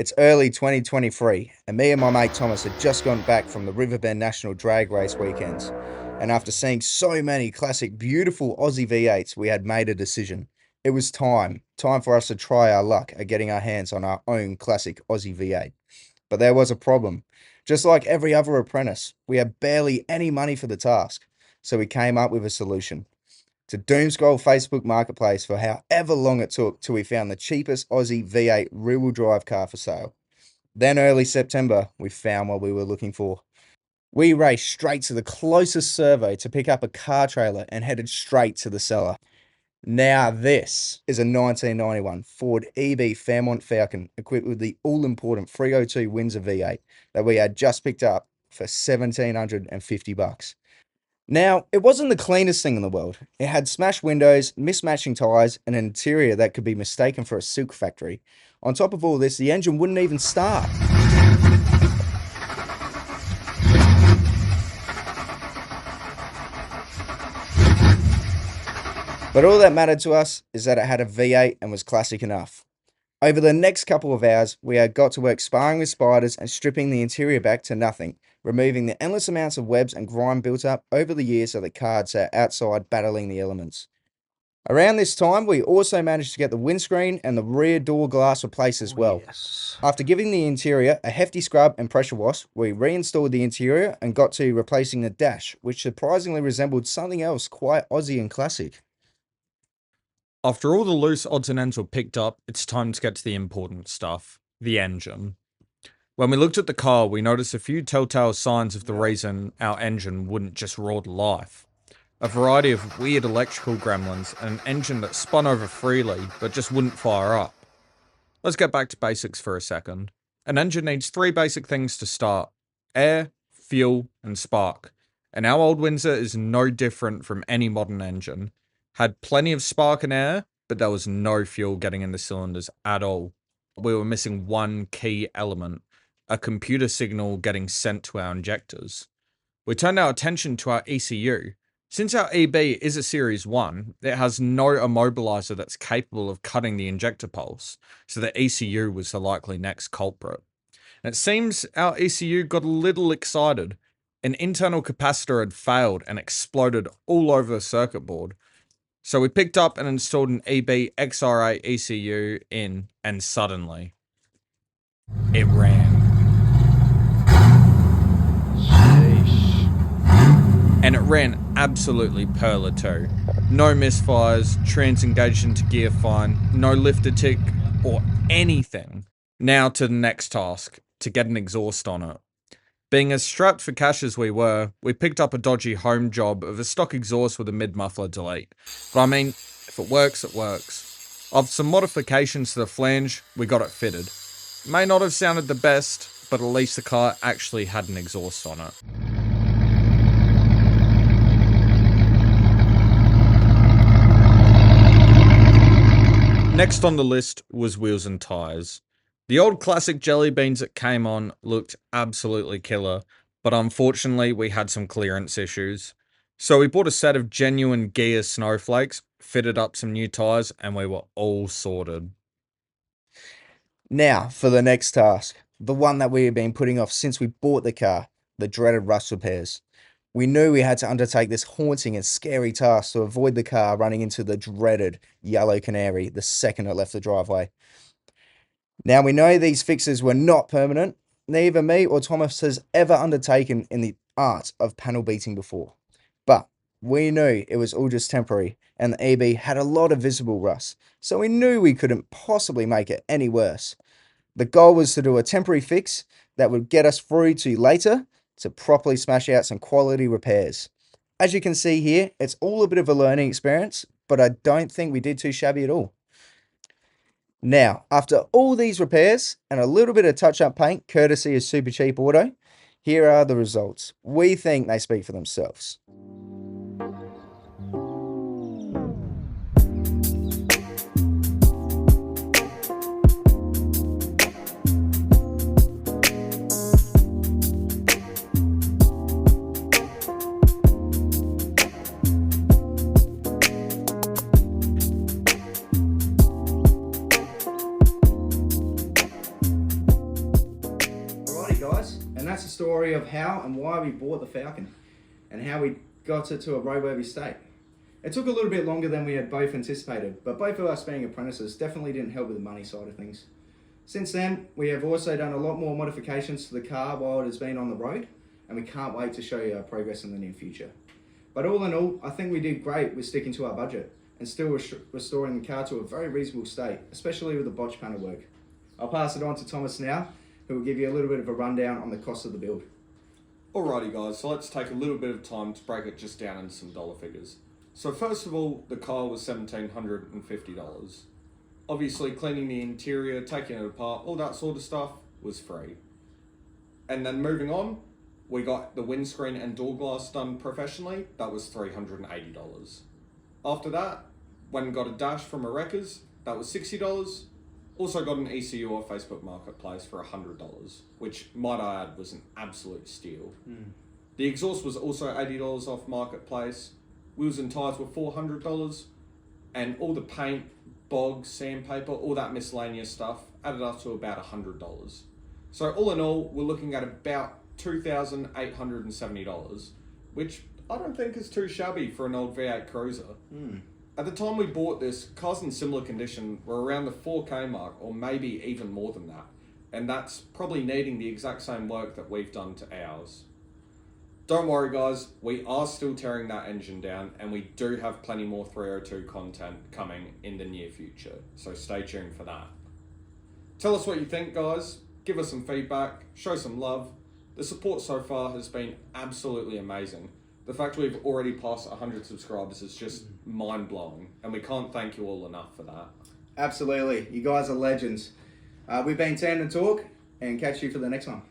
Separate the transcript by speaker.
Speaker 1: It's early 2023, and me and my mate Thomas had just gone back from the Riverbend National Drag Race weekends. And after seeing so many classic, beautiful Aussie V8s, we had made a decision. It was time for us to try our luck at getting our hands on our own classic Aussie V8. But there was a problem. Just like every other apprentice, we had barely any money for the task, so we came up with a solution. To doomscroll Facebook Marketplace for however long it took till we found the cheapest Aussie V8 rear-wheel drive car for sale. Then early September, we found what we were looking for. We raced straight to the closest servo to pick up a car trailer and headed straight to the seller. Now this is a 1991 Ford EB Fairmont Falcon equipped with the all-important 302 Windsor V8 that we had just picked up for $1,750. Now, it wasn't the cleanest thing in the world. It had smashed windows, mismatching tyres, and an interior that could be mistaken for a silk factory. On top of all this, the engine wouldn't even start. But all that mattered to us is that it had a V8 and was classic enough. Over the next couple of hours, we had got to work sparring with spiders and stripping the interior back to nothing, removing the endless amounts of webs and grime built up over the years that the car had sat outside battling the elements. Around this time, we also managed to get the windscreen and the rear door glass replaced as well.
Speaker 2: Yes.
Speaker 1: After giving the interior a hefty scrub and pressure wash, we reinstalled the interior and got to replacing the dash, which surprisingly resembled something else quite Aussie and classic.
Speaker 2: After all the loose odds and ends were picked up, it's time to get to the important stuff, the engine. When we looked at the car, we noticed a few telltale signs of the reason our engine wouldn't just roar to life. A variety of weird electrical gremlins and an engine that spun over freely but just wouldn't fire up. Let's get back to basics for a second. An engine needs three basic things to start: air, fuel, and spark. And our old Windsor is no different from any modern engine. Had plenty of spark and air, but there was no fuel getting in the cylinders at all. We were missing one key element: a computer signal getting sent to our injectors. We turned our attention to our ECU. Since our EB is a Series 1, it has no immobilizer that's capable of cutting the injector pulse, so the ECU was the likely next culprit. And it seems our ECU got a little excited. An internal capacitor had failed and exploded all over the circuit board. So we picked up and installed an EB XR8 ECU in, and suddenly, it ran. And it ran absolutely perla too. No misfires, trans engaged into gear fine, no lifter tick, or anything. Now to the next task, to get an exhaust on it. Being as strapped for cash as we were, we picked up a dodgy home job of a stock exhaust with a mid-muffler delete. But I mean, if it works, it works. After some modifications to the flange, we got it fitted. May not have sounded the best, but at least the car actually had an exhaust on it. Next on the list was wheels and tyres. The old classic jelly beans that came on looked absolutely killer, but unfortunately we had some clearance issues. So we bought a set of genuine gear snowflakes, fitted up some new tyres, and we were all sorted.
Speaker 1: Now for the next task, the one that we had been putting off since we bought the car, the dreaded rust repairs. We knew we had to undertake this haunting and scary task to avoid the car running into the dreaded yellow canary the second it left the driveway. Now we know these fixes were not permanent. Neither me or Thomas has ever undertaken in the art of panel beating before. But we knew it was all just temporary and the EB had a lot of visible rust, so we knew we couldn't possibly make it any worse. The goal was to do a temporary fix that would get us through to later to properly smash out some quality repairs. As you can see here, it's all a bit of a learning experience, but I don't think we did too shabby at all. Now, after all these repairs and a little bit of touch-up paint courtesy of Super Cheap Auto, here are the results. We think they speak for themselves. story of how and why we bought the Falcon and how we got it to a roadworthy state. It took a little bit longer than we had both anticipated, but both of us being apprentices definitely didn't help with the money side of things. Since then, we have also done a lot more modifications to the car while it has been on the road, and we can't wait to show you our progress in the near future. But all in all, I think we did great with sticking to our budget and still restoring the car to a very reasonable state, especially with the botch panel work. I'll pass it on to Thomas now, who will give you a little bit of a rundown on the cost of the build.
Speaker 2: Alrighty guys, so let's take a little bit of time to break it just down into some dollar figures. So first of all, the car was $1,750. Obviously cleaning the interior, taking it apart, all that sort of stuff was free. And then moving on, we got the windscreen and door glass done professionally, that was $380. After that, went and got a dash from a wreckers, that was $60. Also got an ECU off Facebook Marketplace for $100, which might I add was an absolute steal. The exhaust was also $80 off Marketplace. Wheels and tyres were $400, and all the paint, bogs, sandpaper, all that miscellaneous stuff added up to about $100. So all in all, we're looking at about $2,870, which I don't think is too shabby for an old V8 Cruiser. At the time we bought this, cars in similar condition were around the 4K mark, or maybe even more than that, and that's probably needing the exact same work that we've done to ours. Don't worry guys, we are still tearing that engine down, and we do have plenty more 302 content coming in the near future, so stay tuned for that. Tell us what you think guys, give us some feedback, show some love. The support so far has been absolutely amazing. The fact we've already passed 100 subscribers is just mind-blowing, and we can't thank you all enough for that.
Speaker 1: Absolutely, you guys are legends. We've been Tandem Torque, and catch you for the next one.